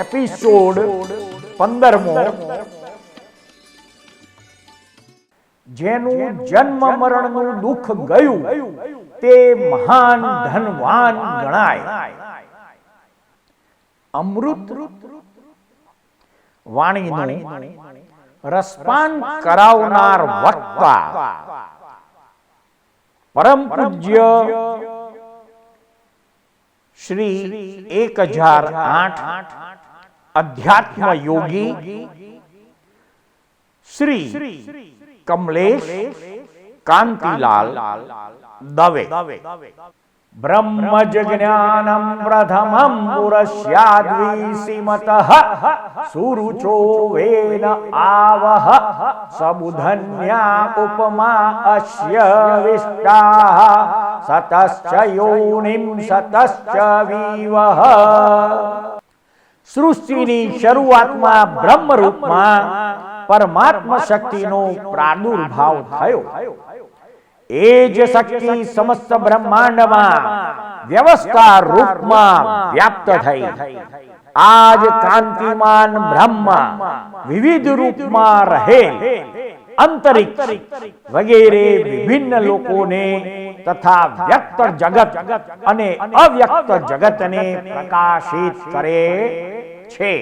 Episode 15મો, જેનું જન્મ મરણનું દુઃખ ગયું તે મહાન ધનવાન ગણાય. અમૃત વાણીનું રસપાન કરાવનાર વક્તા પરમ પૂજ્ય શ્રી 1008 અધ્યાત્મ યોગી શ્રી કમલેશ કાંતિલાલ દવે. બ્રહ્મ જ્ઞાનમ પ્રથમં પુરસ્યાદ્વિસીમતઃ સુરુચો વેન આવહ સબુધન્યા ઉપમા અસ્ય વિષ્ટાઃ સતશ્ચ યોનિમ સતશ્ચ વિવહ. સૃષ્ટિની શરૂઆતમાં બ્રહ્મ રૂપમાં પરમાત્મા શક્તિનો પ્રાદુર્ભાવ થયો. એ જ શક્તિ સમસ્ત બ્રહ્માંડમાં વ્યવસ્થા રૂપમાં વ્યાપ્ત થઈ. આજ કાંતિમાન બ્રહ્મ વિવિધ રૂપમાં રહે અંતરિક્ષ વગેરે વિભિન્ન લોકોને તથા વ્યક્ત જગત અને અવ્યક્ત જગતને પ્રકાશિત કરે છે.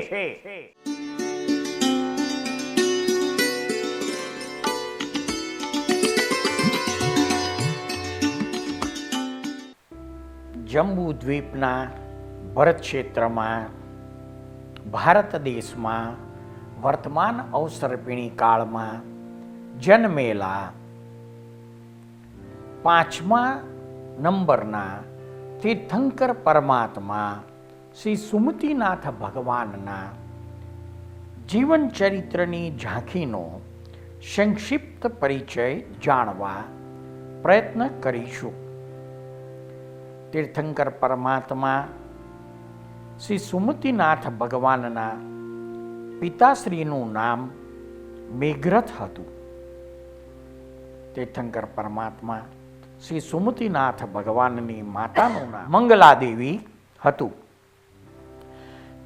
જંબુ દ્વીપના ભરત ક્ષેત્રમાં ભારત દેશમાં વર્તમાન અવસર્પિણી કાળમાં જન્મેલા 5મા નંબરના તીર્થંકર પરમાત્મા શ્રી સુમતિનાથ ભગવાનના જીવન ચરિત્રની ઝાંખીનો સંક્ષિપ્ત પરિચય જાણવા પ્રયત્ન કરીશું. તીર્થંકર પરમાત્મા શ્રી સુમતિનાથ ભગવાનના પિતાશ્રીનું નામ મેઘરથ હતું. તીર્થંકર પરમાત્મા શ્રી સુમતિનાથ ભગવાનની માતાનું નામ મંગલાદેવી હતું.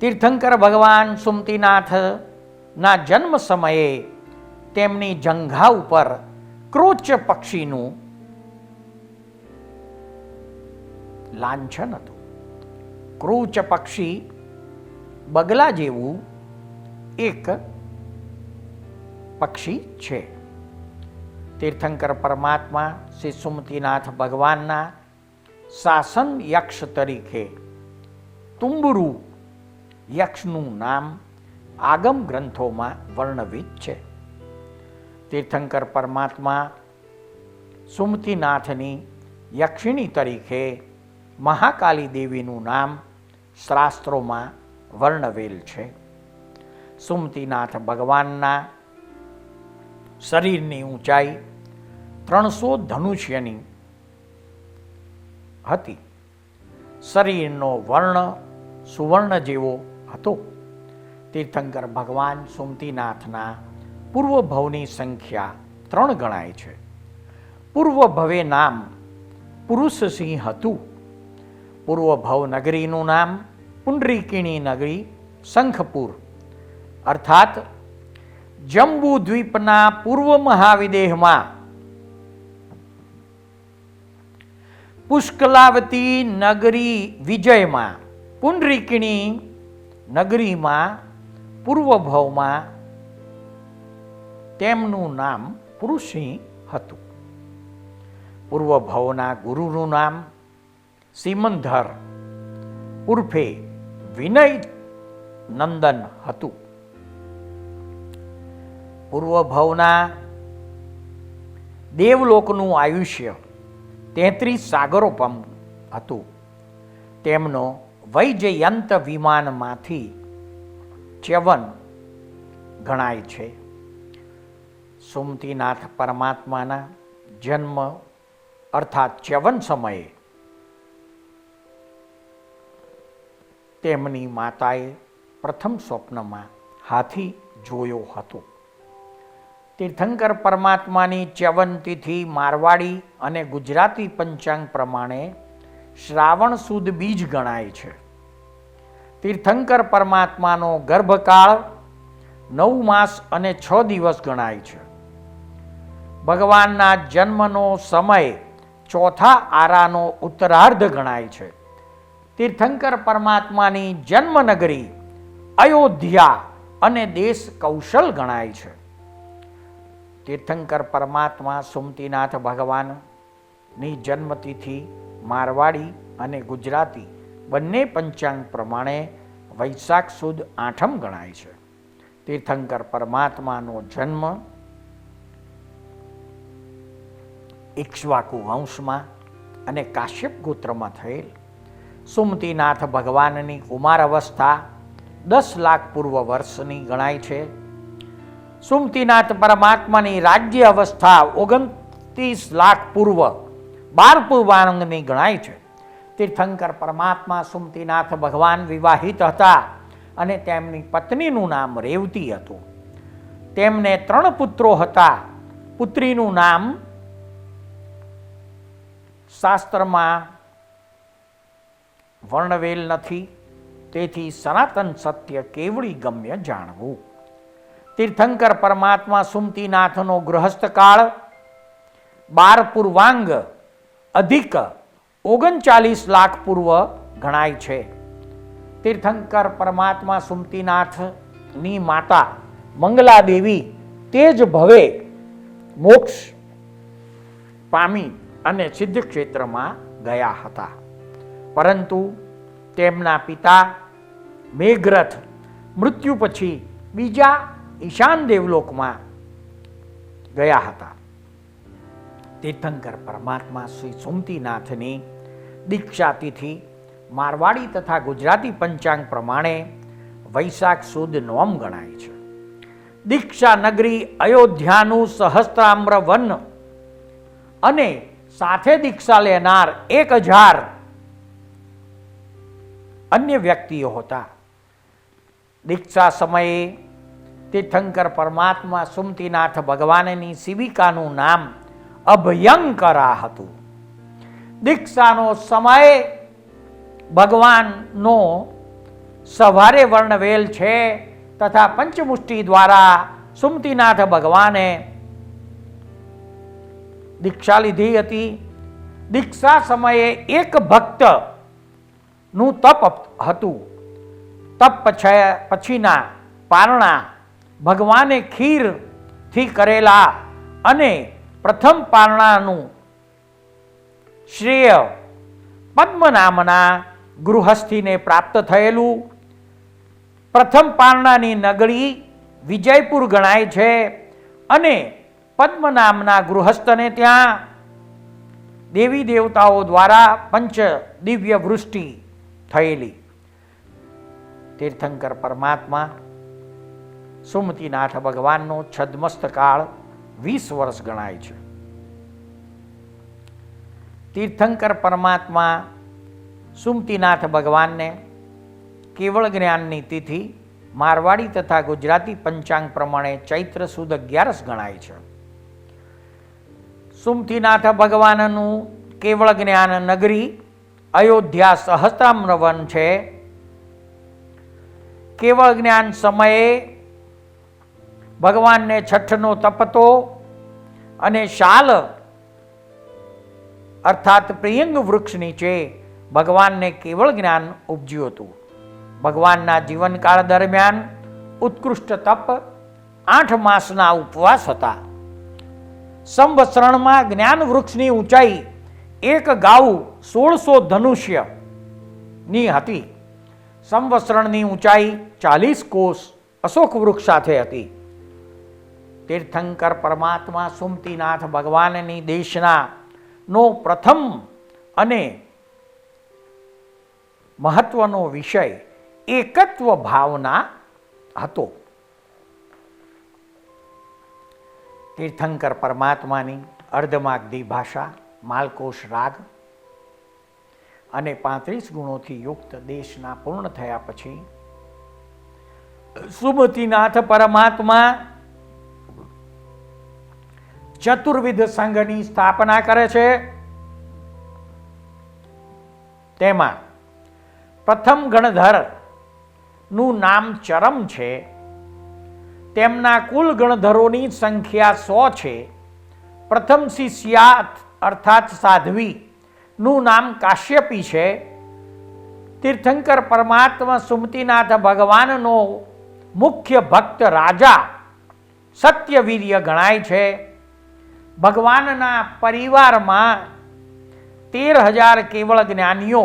તીર્થંકર ભગવાન સુમતિનાથના જન્મ સમયે તેમની જંઘા ઉપર ક્રોચ પક્ષીનું લાંછન હતું. ક્રોચ પક્ષી બગલા જેવું એક પક્ષી છે. તીર્થંકર પરમાત્મા શ્રી સુમતિનાથ ભગવાનના શાસન યક્ષ તરીકે તુંબરુ યક્ષનું નામ આગમ ગ્રંથોમાં વર્ણવિત છે. તીર્થંકર પરમાત્મા સુમતિનાથની યક્ષિણી તરીકે મહાકાલી દેવીનું નામ શાસ્ત્રોમાં વર્ણવેલ છે. સુમતિનાથ ભગવાનના શરીરની ઊંચાઈ 300 ધનુષ્યની હતી. શરીરનો વર્ણ સુવર્ણ જેવો હતો. તીર્થંકર ભગવાન સુમતિનાથના પૂર્વ ભવની સંખ્યા 3 ગણાય છે. પૂર્વ ભવે નામ પુરુષસિંહ હતું. પૂર્વ ભવ નગરીનું નામ પુંડરીકિણી નગરી શંખપુર અર્થાત જંબુ દ્વીપના પૂર્વ મહાવિદેહમાં પુષ્કલાવતી નગરી વિજયમાં પુંડરીકિણી નગરીમાં પૂર્વ ભવમાં તેમનું નામ પુરુષસિંહ હતું. પૂર્વ ભવના ગુરુનું નામ સિમંધર ઉર્ફે વિનય નંદન હતું. પૂર્વ ભવના દેવલોકનું આયુષ્ય 33 સાગરોપમ હતું. તેમનો વૈજયંત વિમાનમાંથી ચ્યવન ગણાય છે. સુમતિનાથ પરમાત્માના જન્મ અર્થાત ચ્યવન સમયે તેમની માતાએ પ્રથમ સ્વપ્નમાં હાથી જોયો હતો. તીર્થંકર પરમાત્માની ચ્યવન તિથિ મારવાડી અને ગુજરાતી પંચાંગ પ્રમાણે શ્રાવણ સુદ બીજ ગણાય છે. તીર્થંકર પરમાત્માનો ગર્ભકાળ 9 માસ અને 6 દિવસ ગણાય છે. ભગવાનના જન્મનો સમય ચોથા આરાનો ઉત્તરાર્ધ ગણાય છે. તીર્થંકર પરમાત્માની જન્મનગરી અયોધ્યા અને દેશ કૌશલ ગણાય છે. તીર્થંકર પરમાત્મા સુમતીનાથ ભગવાનની જન્મતિથિ મારવાડી અને ગુજરાતી બંને પંચાંગ પ્રમાણે વૈશાખ સુદ 8મ ગણાય છે. તીર્થંકર પરમાત્માનો જન્મ ઇક્ષ્વાકુ વંશમાં અને કાશ્યપ ગોત્રમાં થયેલ. સુમતીનાથ ભગવાનની કુમાર અવસ્થા 10 લાખ પૂર્વ વર્ષની ગણાય છે. સુમતીનાથ પરમાત્માની રાજ્ય અવસ્થા 29 લાખ પૂર્વ 12 પૂર્વાંગની ગણાય છે. તીર્થંકર પરમાત્મા સુમતીનાથ ભગવાન વિવાહિત હતા અને તેમની પત્નીનું નામ રેવતી હતું. તેમને 3 પુત્રો હતા. પુત્રીનું નામ શાસ્ત્રમાં વર્ણવેલ નથી, તેથી સનાતન સત્ય કેવળી ગમ્ય જાણવું. તીર્થંકર પરમાત્મા સુમતીનાથનો ગૃહસ્થકાળ 12 પૂર્વાંગ અધિક 39 લાખ પૂર્વ ગણાય છે. તીર્થંકર પરમાત્મા સુમતીનાથની માતા મંગલા દેવી તે જ ભવે મોક્ષ પામી અને સિદ્ધ ક્ષેત્રમાં ગયા હતા, પરંતુ તેમના પિતા મેઘરથ મૃત્યુ પછી બીજા ઈશાન દેવલોકમાં ગયા હતા. તીર્થંકર પરમાત્મા શ્રી સુમતીનાથની દીક્ષા તિથિ મારવાડી તથા ગુજરાતી પંચાંગ પ્રમાણે વૈશાખ સુદ 9મ ગણાય છે. દીક્ષા નગરી અયોધ્યાનું સહસ્ત્રામ્ર વન અને સાથે દીક્ષા લેનાર 1000 અન્ય વ્યક્તિઓ હતા. દીક્ષા સમયે તીર્થંકર પરમાત્મા સુમતીનાથ ભગવાનની સેવિકાનું નામ અભયંકરા હતું. દીક્ષાનો સમય ભગવાનનો સવારે વર્ણવેલ છે તથા પંચમુષ્ટિ દ્વારા સુમતીનાથ ભગવાને દીક્ષા લીધી હતી. દીક્ષા સમયે એક ભક્ત નું તપ હતું. તપ પછીના પારણા ભગવાને ખીરથી કરેલા અને પ્રથમ પારણાનું શ્રેય પદ્મ નામના ગૃહસ્થીને પ્રાપ્ત થયેલું. પ્રથમ પારણાની નગરી વિજયપુર ગણાય છે અને પદ્મ નામના ગૃહસ્થને ત્યાં દેવી દેવતાઓ દ્વારા પંચ દિવ્ય વૃષ્ટિ થયેલી. તીર્થંકર પરમાત્મા સુમતીનાથ ભગવાનનો છદ્મસ્ત કાળ 20 વર્ષ ગણાય છે. તીર્થંકર પરમાત્મા સુમતીનાથ ભગવાનને કેવળ જ્ઞાનની તિથિ મારવાડી તથા ગુજરાતી પંચાંગ પ્રમાણે ચૈત્ર સુદ 11 ગણાય છે. સુમતીનાથ ભગવાનનું કેવળ જ્ઞાન નગરી અયોધ્યા સહસ્ત્રામ્ર વન છે. કેવળ જ્ઞાન સમયે ભગવાનને છઠ્ઠનો તપતો અને શાલ અર્થાત પ્રિયંગ વૃક્ષ નીચે ભગવાનને કેવળ જ્ઞાન ઉપજ્યું હતું. ભગવાનના જીવનકાળ દરમિયાન ઉત્કૃષ્ટ તપ 8 માસના ઉપવાસ હતા. સંવત્સરણમાં જ્ઞાન વૃક્ષની ઊંચાઈ 1 ગાઉ 1600 ધનુષ્યની હતી. સંવત્સરણની ઊંચાઈ 40 કોષ અશોક વૃક્ષ સાથે હતી. તીર્થંકર પરમાત્મા સુમતીનાથ ભગવાનની દેશના નો પ્રથમ અને મહત્વનો વિષય એકત્વ ભાવના હતો. તીર્થંકર પરમાત્માની અર્ધમાગધી ભાષા માલકોશ રાગ અને 35 ગુણોથી યુક્ત દેશના પૂર્ણ થયા પછી સુમતીનાથ પરમાત્મા ચતુર્વિધ સંઘની સ્થાપના કરે છે. તેમાં પ્રથમ ગણધર નું નામ ચરમ છે. તેમના કુલ ગણધરોની સંખ્યા 100 છે. પ્રથમ શિષ્યા અર્થાત સાધ્વી નું નામ કાશ્યપી છે. તીર્થંકર પરમાત્મા સુમતિનાથ ભગવાનનો મુખ્ય ભક્ત રાજા સત્યવીર્ય ગણાય છે. ભગવાનના પરિવારમાં 13,000 કેવળ જ્ઞાનીઓ,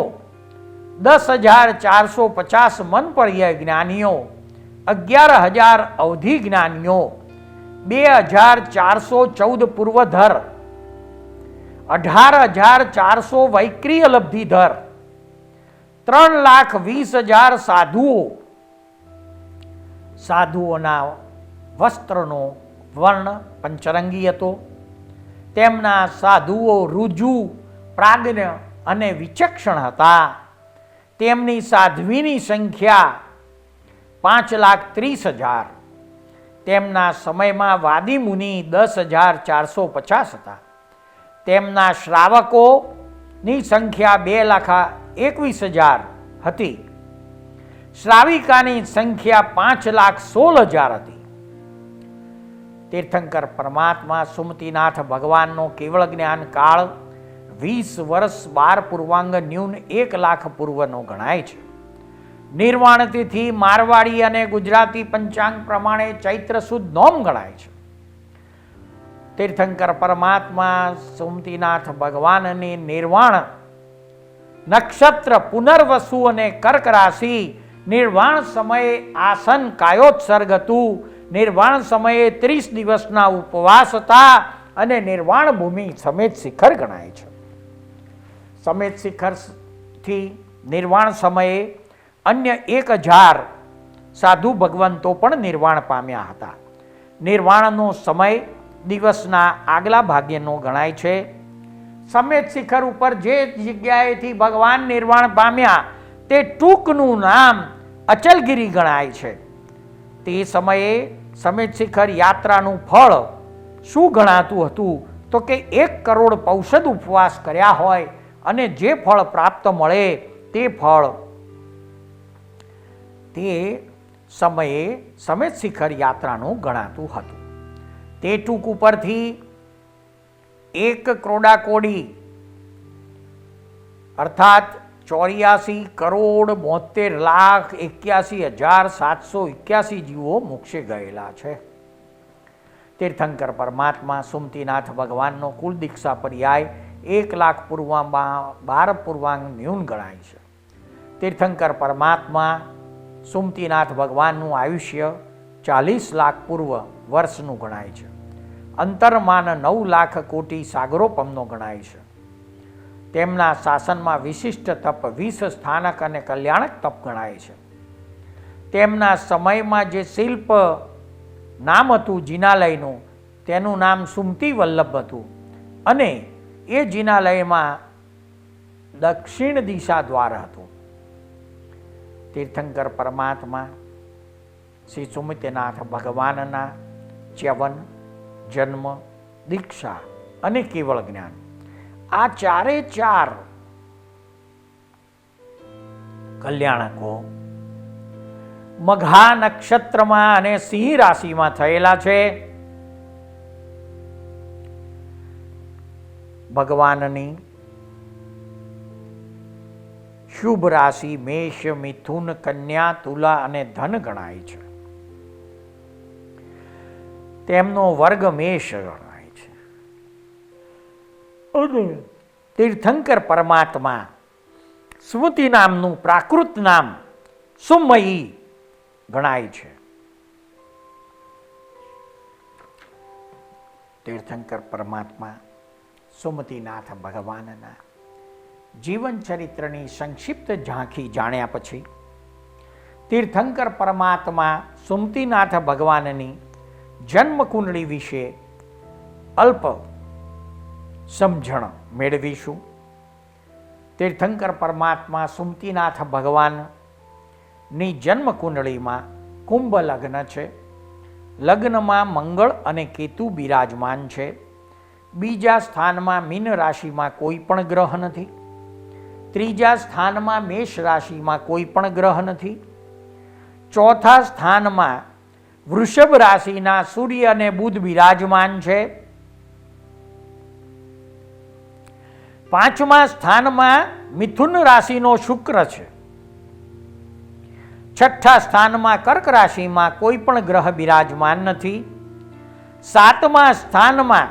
10,450 મનપર્ય જ્ઞાનીઓ, 11,000 અવધિ જ્ઞાનીઓ, 2,414 પૂર્વધર, 18,400 વૈક્રિય લબ્ધિધર, 3,20,000 સાધુઓ. સાધુઓના વસ્ત્રનો વર્ણ પંચરંગી હતો. તેમના સાધુઓ રુજુ, પ્રાજ્ઞ અને વિચક્ષણ હતા. તેમની સાધ્વીની સંખ્યા 5,30,000. તેમના સમયમાં વાદી મુનિ 10,450 હતા. તેમના શ્રાવકોની સંખ્યા 2,21,000 હતી. શ્રાવિકાની સંખ્યા 5,16,000 હતી. તીર્થંકર પરમાત્મા સુમતિનાથ ભગવાનનો કેવળ જ્ઞાન કાળ 20 વર્ષ 12 પૂર્વાંગ ન્યૂન 1 લાખ પૂર્વનો ગણાય છે. નિર્વાણ તિથિ મારવાડી અને ગુજરાતી પંચાંગ પ્રમાણે ચૈત્ર સુદ નોમ ગણાય છે. તીર્થંકર પરમાત્મા સુમતિનાથ ભગવાનની નિર્વાણ નક્ષત્ર પુનર્વસુ અને કર્ક રાશિ. નિર્વાણ સમયે આસન કાયોત્સર્ગ હતું. નિર્વાણ સમયે 30 દિવસના ઉપવાસ હતા અને નિર્વાણ ભૂમિ સમેત શિખર ગણાય છે. સમેત શિખરથી નિર્વાણ સમયે અન્ય 1,000 સાધુ ભગવંતો પણ નિર્વાણ પામ્યા હતા. નિર્વાણનો સમય દિવસના આગલા ભાગ્યનો ગણાય છે. સમેત શિખર ઉપર જે જગ્યાએથી ભગવાન નિર્વાણ પામ્યા તે ટૂંકનું નામ અચલગીરી ગણાય છે. તે સમયે સમેત શિખર યાત્રાનું ફળ શું ગણાતું હતું તો કે 1 કરોડ પૌષધ ઉપવાસ કર્યા હોય અને જે ફળ પ્રાપ્ત મળે તે ફળ તે સમયે સમેત શિખર યાત્રાનું ગણાતું હતું. તે ટૂંક ઉપરથી 1 કરોડાકોડી અર્થાત 84,72,81,781 જીવો મોક્ષે ગયેલા છે. તીર્થંકર પરમાત્મા સુમતિનાથ ભગવાનનો કુલ દીક્ષા પર્યાય 1 લાખ પૂર્વમાં 12 પૂર્વાંગ ન્યૂન ગણાય છે. તીર્થંકર પરમાત્મા સુમતિનાથ ભગવાનનું આયુષ્ય 40 લાખ પૂર્વ વર્ષનું ગણાય છે. અંતરમાન 9 લાખ કોટી સાગરોપમનો ગણાય છે. તેમના શાસનમાં વિશિષ્ટ તપ 20 સ્થાનક અને કલ્યાણક તપ ગણાય છે. તેમના સમયમાં જે શિલ્પ નામ હતું જિનાલયનું તેનું નામ સુમતિ વલ્લભ હતું અને એ જિનાલયમાં દક્ષિણ દિશા દ્વાર હતું. તીર્થંકર પરમાત્મા શ્રી સુમતિનાથ ભગવાનના ચ્યવન, જન્મ, દીક્ષા અને કેવળ જ્ઞાન આ 4 કલ્યાણકો મઘા નક્ષત્રમાં અને સિંહ રાશિમાં થયેલા છે. ભગવાનની શુભ રાશિ મેષ, મિથુન, કન્યા, તુલા અને ધન ગણાય છે. તેમનો વર્ગ મેષ ગણાય છે. અને તીર્થંકર પરમાત્મા સુમતિ નામનું પ્રાકૃત નામ સુમયી ગણાય છે. તીર્થંકર પરમાત્મા સુમતિનાથ ભગવાનના જીવન ચરિત્રની સંક્ષિપ્ત ઝાંખી જાણ્યા પછી તીર્થંકર પરમાત્મા સુમતિનાથ ભગવાનની જન્મકુંડળી વિશે અલ્પ સમજણ મેળવીશું. તીર્થંકર પરમાત્મા સુમતિનાથ ભગવાનની જન્મકુંડળીમાં કુંભ લગ્ન છે. લગ્નમાં મંગળ અને કેતુ બિરાજમાન છે. બીજા સ્થાનમાં મીન રાશિમાં કોઈ પણ ગ્રહ નથી. ત્રીજા સ્થાનમાં મેષ રાશિમાં કોઈ પણ ગ્રહ નથી. ચોથા સ્થાનમાં વૃષભ રાશિના સૂર્ય અને બુધ બિરાજમાન છે. પાંચમા સ્થાનમાં મિથુન રાશિનો શુક્ર છે. છઠ્ઠા સ્થાનમાં કર્ક રાશિમાં કોઈ પણ ગ્રહ બિરાજમાન નથી. સાતમા સ્થાનમાં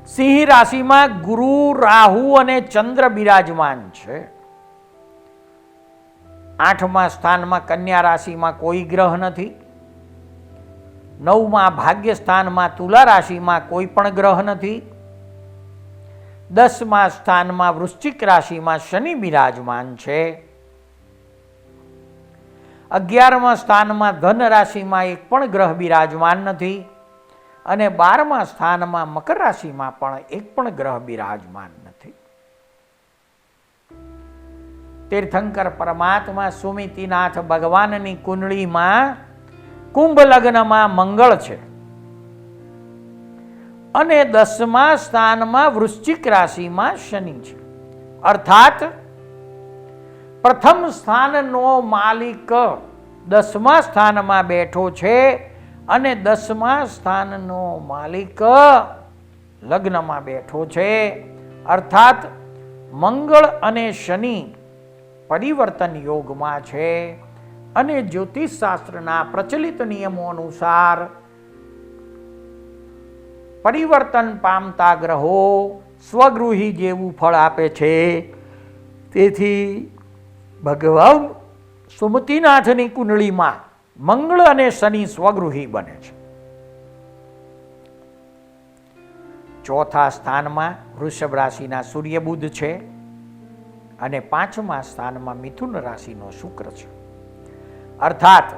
સિંહ રાશિમાં ગુરુ, રાહુ અને ચંદ્ર બિરાજમાન છે. આઠમા સ્થાનમાં કન્યા રાશિમાં કોઈ ગ્રહ નથી. નવમા ભાગ્ય સ્થાનમાં તુલા રાશિમાં કોઈ પણ ગ્રહ નથી. 10મા સ્થાનમાં વૃશ્ચિક રાશિમાં શનિ બિરાજમાન છે. 11મા સ્થાનમાં ધન રાશિમાં એક પણ ગ્રહ બિરાજમાન નથી. અને 12મા સ્થાનમાં મકર રાશિમાં પણ એક પણ ગ્રહ બિરાજમાન નથી. તીર્થંકર પરમાત્મા સુમિતિનાથ ભગવાનની કુંડળીમાં કુંભ લગ્નમાં મંગળ છે અને 10મા સ્થાનમાં વૃશ્ચિક રાશિમાં શનિ છે. અર્થાત પ્રથમ સ્થાનનો માલિક 10મા સ્થાનમાં બેઠો છે અને 10મા સ્થાનનો માલિક લગ્નમાં બેઠો છે. અર્થાત મંગળ અને શનિ પરિવર્તન યોગમાં છે અને જ્યોતિષ શાસ્ત્રના પ્રચલિત નિયમો અનુસાર પરિવર્તન પામતા ગ્રહો સ્વગૃહી જેવું ફળ આપે છે. તેથી ભગવાન સુમતિનાથની કુંડળીમાં મંગળ અને શનિ સ્વગૃહી બને છે. ચોથા સ્થાનમાં વૃષભ રાશિના સૂર્ય બુધ છે અને 5મા સ્થાનમાં મિથુન રાશિનો શુક્ર છે. અર્થાત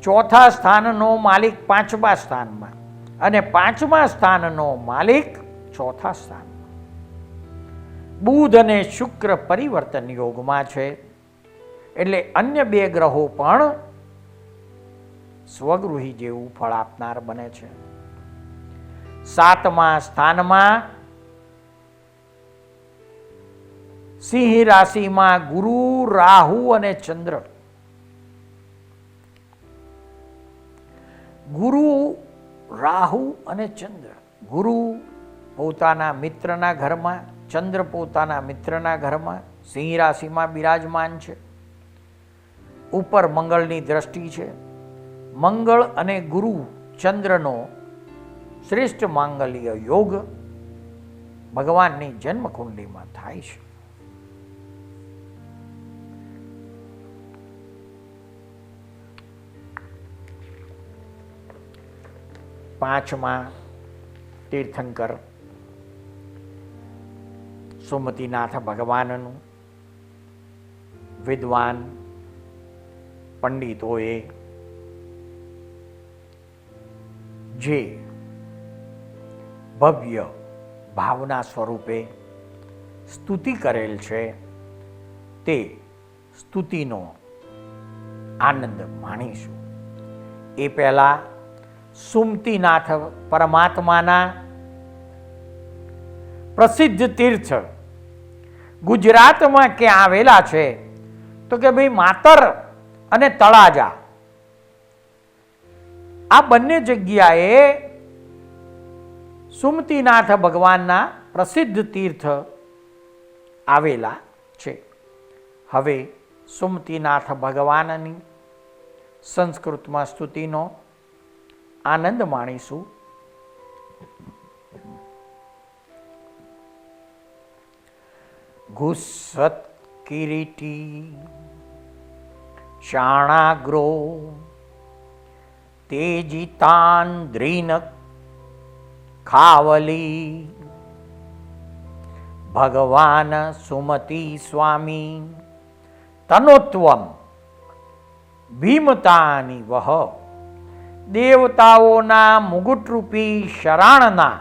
ચોથા સ્થાનનો માલિક 5મા સ્થાનમાં અને 5મા સ્થાનનો માલિક ચોથા સ્થાનમાં. બુધ અને શુક્ર પરિવર્તન યોગમાં છે એટલે અન્ય બે ગ્રહો પણ સ્વગૃહી જેવું ફળ આપનાર બને છે. 7મા સ્થાનમાં સિંહ રાશિમાં ગુરુ, રાહુ અને ચંદ્ર. ગુરુ, રાહુ અને ચંદ્ર. ગુરુ પોતાના મિત્રના ઘરમાં, ચંદ્ર પોતાના મિત્રના ઘરમાં સિંહ રાશિમાં બિરાજમાન છે. ઉપર મંગળની દ્રષ્ટિ છે. મંગળ અને ગુરુ ચંદ્રનો શ્રેષ્ઠ માંગલ્ય યોગ ભગવાનની જન્મકુંડલીમાં થાય છે. પાંચમા તીર્થંકર સુમતિનાથ ભગવાનનું વિદ્વાન પંડિતોએ જે ભવ્ય ભાવના સ્વરૂપે સ્તુતિ કરેલ છે તે સ્તુતિનો આનંદ માણીશું. એ પહેલા સુમતિનાથ પરમાત્માના પ્રસિદ્ધ તીર્થ ગુજરાતમાં ક્યાં આવેલા છે તો કે ભાઈ માતર અને તળાજા આ બંને જગ્યાએ સુમતિનાથ ભગવાનના પ્રસિદ્ધ તીર્થ આવેલા છે. હવે સુમતિનાથ ભગવાનની સંસ્કૃતમાં સ્તુતિનો આનંદ માણીશું. ઘુસત કિરીટી શાણાગ્રો તેજિતાન્દ્રીન ખાવલી ભગવાન સુમતિ સ્વામી તનોત્વમ ભીમતાની વહ. દેવતાઓના મુગુટરૂપી શરાણના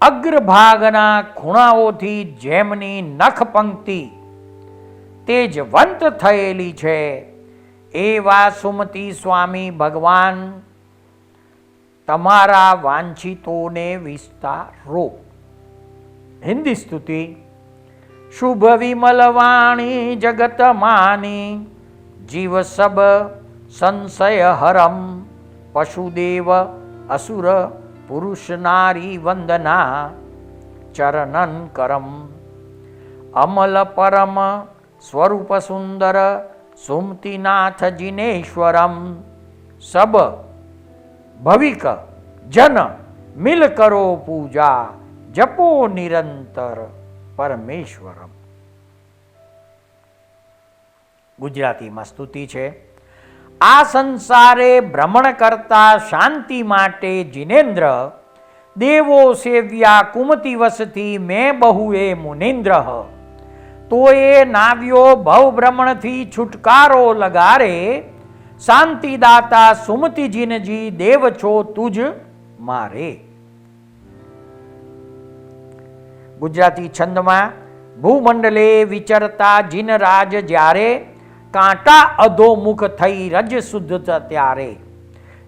અગ્રભાગના ખૂણાઓથી જેમની નખ પંક્તિ તેજવંત થયેલી છે એવા સુમતિ સ્વામી ભગવાન તમારા વાંછિતોને વિસ્તારો. હિન્દી સ્તુતિ. શુભ વિમલ વાણી જગત માની જીવ સબ સંશય હરમ, પશુદેવ અસુર પુરુષ નારી વંદના, ચરણન કરમ. અમલ પરમ સ્વરૂપ સુંદર, સુમતિનાથ જિનેશ્વરમ. સબ ભવિક જન મિલ કરો પૂજા, જપો નિરંતર પરમેશ્વરમ. ગુજરાતીમાં સ્તુતિ છે. આ સંસારે ભ્રમણ કરતા શાંતિ માટે જિનેન્દ્ર, દેવો સેવ્યા કુમતિ વસથી મેં બહુએ મુનેન્દ્ર. તો એ નાવ્યો ભવ ભ્રમણથી છુટકારો લગારે, શાંતિદાતા સુમતિ જીનજી દેવ છો તુજ મારે. ગુજરાતી છંદમાં ભૂમંડલે વિચરતા જીનરાજ જ્યારે, કાંટા અધોમુખ થઈ રજ શુદ્ધ ત્યારે.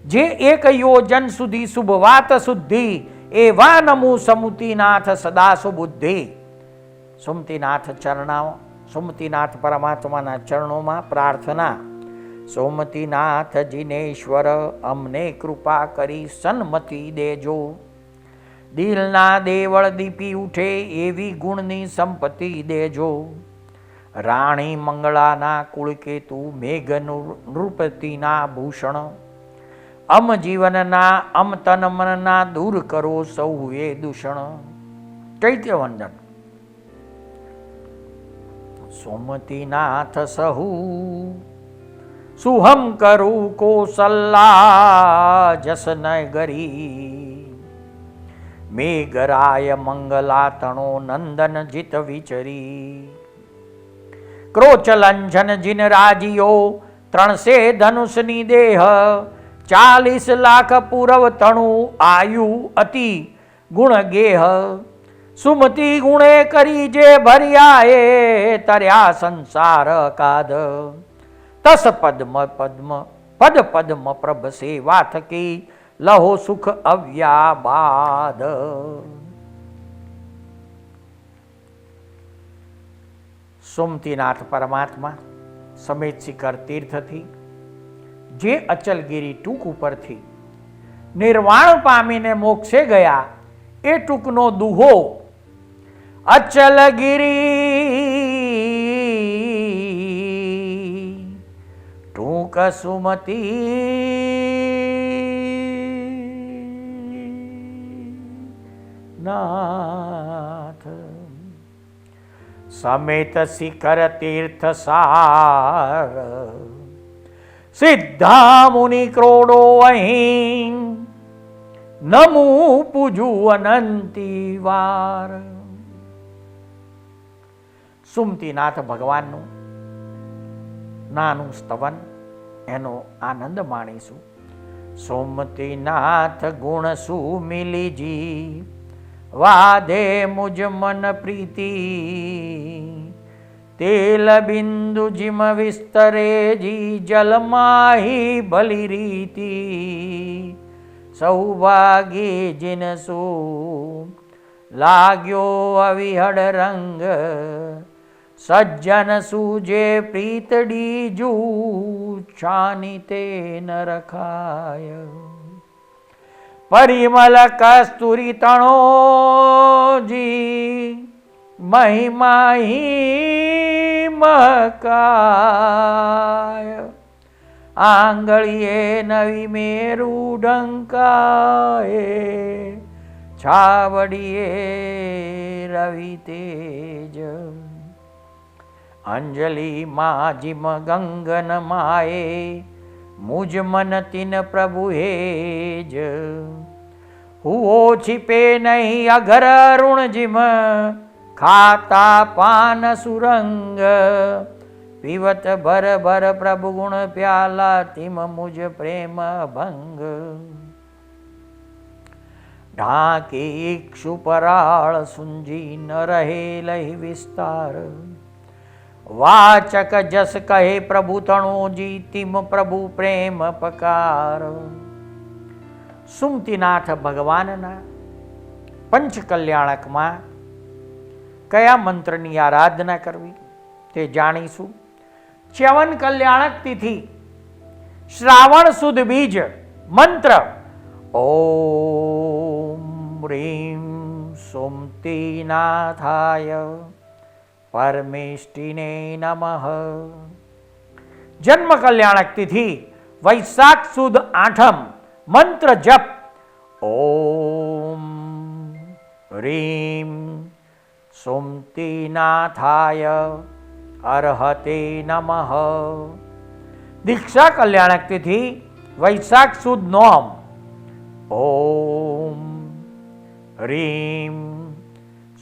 જે એક યોજન સુધી શુભવાત શુદ્ધિ, એવા નમુ સુમતિનાથ સદા સુબુદ્ધિ. સુમતિનાથ ચરણાઓ, સુમતિનાથ પરમાત્માના ચરણોમાં પ્રાર્થના. સોમતિનાથ જિનેશ્વર, અમને કૃપા કરી સન્મતિ દેજો. દિલના દેવળ દીપી ઉઠે એવી ગુણની સંપત્તિ દેજો. રાણી મંગળાના કુળકેતુ, મેઘ નૃપતિના ભૂષણ. અમ જીવનના અમ તન મનના દૂર કરો સૌએ દૂષણ. ચૈત્ય વંદન. સોમતિનાથ સહુ સુહમ કરું કોસલ્લા જસ નગરી. મેઘરાય મંગલા તણો નંદન જીત વિચરી. ક્રોચ લંઘન જીન રાજીઓ, 300 ધનુષની દેહ. 40 લાખ પૂરવ તણુ, આયુ અતિ ગુણ ગેહ. સુમતિ ગુણે કરી જે ભર્યા એ, તર્યા સંસાર કાદ. તસ પદ્મ પદ્મ પદ પદ્મ પ્રભ સેવા થકી, લહો સુખ અવ્યાબાદ. સોમતીનાથ પરમાત્મા સમેત શિખર તીર્થથી, જે અચલગીરી ટૂંક ઉપરથી નિર્વાણ પામીને મોક્ષે ગયા, એ ટૂંકનો દુહો અચલગીરી ટૂંક સુમતી નાથ. સમેત શિખર તીર્થ સાર, સિદ્ધા મુનિ ક્રોડો અહીં, નમુ પૂજુ અનંતી વાર. સુમતીનાથ ભગવાનનું નાનું સ્તવન, એનો આનંદ માણીશું. સોમતીનાથ ગુણ સુમિલીજી, વાધે મુજ મન પ્રીતિ. તેલ બિંદુ જીમ વિસ્તરેજી, જલમાહી ભલી રીતિ. સૌભાગી જીનસુ લાગ્યો અવિહળ રંગ. સજ્જન સુજે પ્રીતડી જુ, છાની તે ન રખાય. પરિમલ કસ્તુરી તણોજી, મહિમાહી મકાય. આંગળીએ નવી મેરુ ડંકાએ, છાવડીએ રવિ તેજ. અંજલિ માં જીમ ગંગન માએ, મુજ મન તિન પ્રભુ હેજ. હુઓ छिपे नहीं अघर ऋण जिम, खाता पान सुरंग. पीवत भर भर प्रभु गुण प्याला, तिम मुझ प्रेम भंग. ढाके इक्षु पराळ सुंजी, न रहे लहि विस्तार. वाचक जस कहे प्रभु तणोजी, तिम प्रभु प्रेम पकार. સુમતીનાથ ભગવાનના પંચકલ્યાણકમાં કયા મંત્રની આરાધના કરવી તે જાણીશું. ચ્યવન કલ્યાણક તિથિ, શ્રાવણ સુદ બીજ, મંત્ર ઓમ રીમ સોમતીનાથાય પરમેષ્ટિને નમઃ. જન્મ કલ્યાણક તિથિ, વૈશાખ સુદ આઠમ, મંત્ર જપ ઓમ રીમ સોમતીનાથાય અર્હતે નમઃ. દીક્ષા કલ્યાણક તિથિ, વૈશાખ સુદ નોમ ઓમ રીમ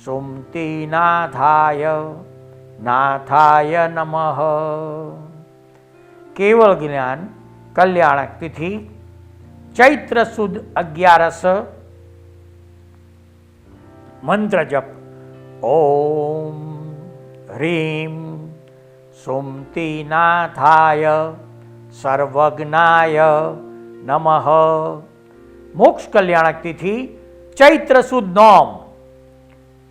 સોમતીનાથાય નાથાય નમઃ. કેવળ જ્ઞાન કલ્યાણક તિથિ, ચૈત્ર સુદ 11, મંત્ર જપ ઓમ હ્રીમ સોમતીનાથાય સર્વજ્ઞાય નમઃ. મોક્ષ કલ્યાણક તિથિ, ચૈત્ર સુદ નોમ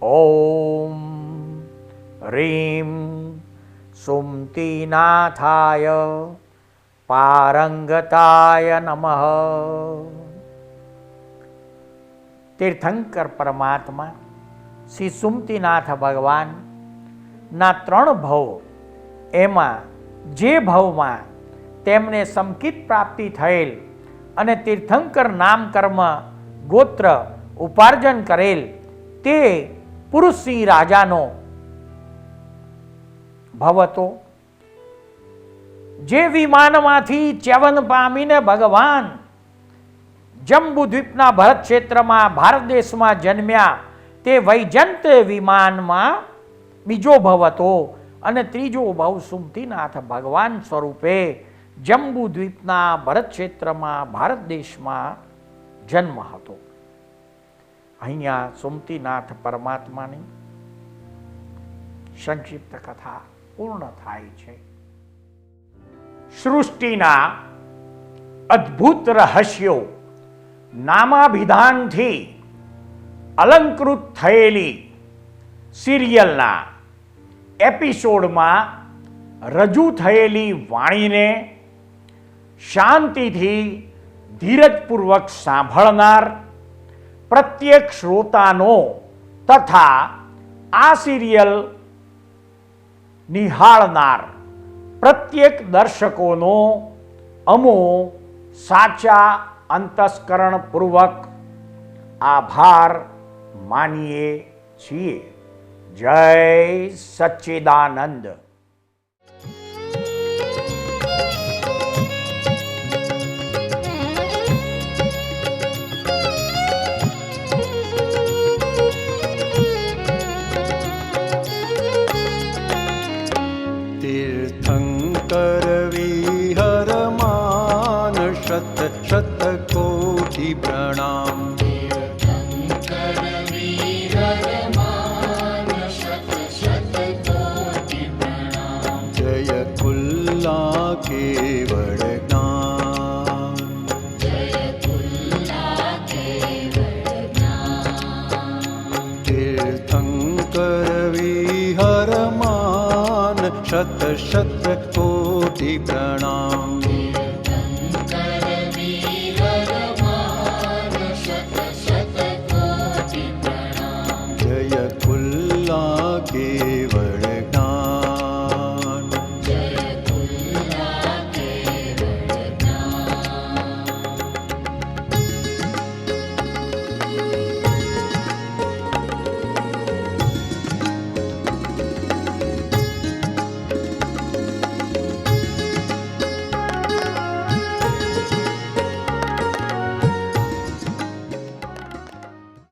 ઓમ હ્રીમ સોમતીનાથાય પારંગતાય નમઃ. તીર્થંકર પરમાત્મા શ્રી સુમતીનાથ ભગવાનના 3 ભવ, એમાં જે ભવમાં તેમને સમકિત પ્રાપ્તિ થયેલ અને તીર્થંકર નામ કર્મ ગોત્ર ઉપાર્જન કરેલ તે પુરુષસિંહ રાજાનો ભવ હતો. જે વિમાનમાંથી ચ્યવન પામીને ભગવાન જંબુદ્વીપના ભરત ક્ષેત્રમાં ભારત દેશમાં જન્મ્યા તે વૈજયંત વિમાનમાં બીજો ભવ હતો અને ત્રીજો ભવ સુમતીનાથ ભગવાન સ્વરૂપે જંબુદ્વીપના ભરત ક્ષેત્રમાં ભારત દેશમાં જન્મ હતો. અહીંયા સુમતીનાથ પરમાત્માની સંક્ષિપ્ત કથા પૂર્ણ થાય છે. સૃષ્ટિના અદ્ભુત રહસ્યો નામાભિધાનથી અલંકૃત થયેલી સિરિયલના એપિસોડમાં રજૂ થયેલી વાણીને શાંતિથી ધીરજપૂર્વક સાંભળનાર પ્રત્યેક શ્રોતાનો તથા આ સિરિયલ નિહાળનાર પ્રત્યેક દર્શકોનો અમો સાચા અંતસ્કરણપૂર્વક આભાર માનીએ છીએ. જય સચ્ચિદાનંદ. तीर्थंकर विहरमान शत शत कोटि प्रणाम. तीर्थंकर विहरमान शत शत कोटि प्रणाम. जय कुल्ला केवल ज्ञान. जय कुल्ला केवल ज्ञान. तीर्थंकर विहरमान शत शत कोटि प्रणाम.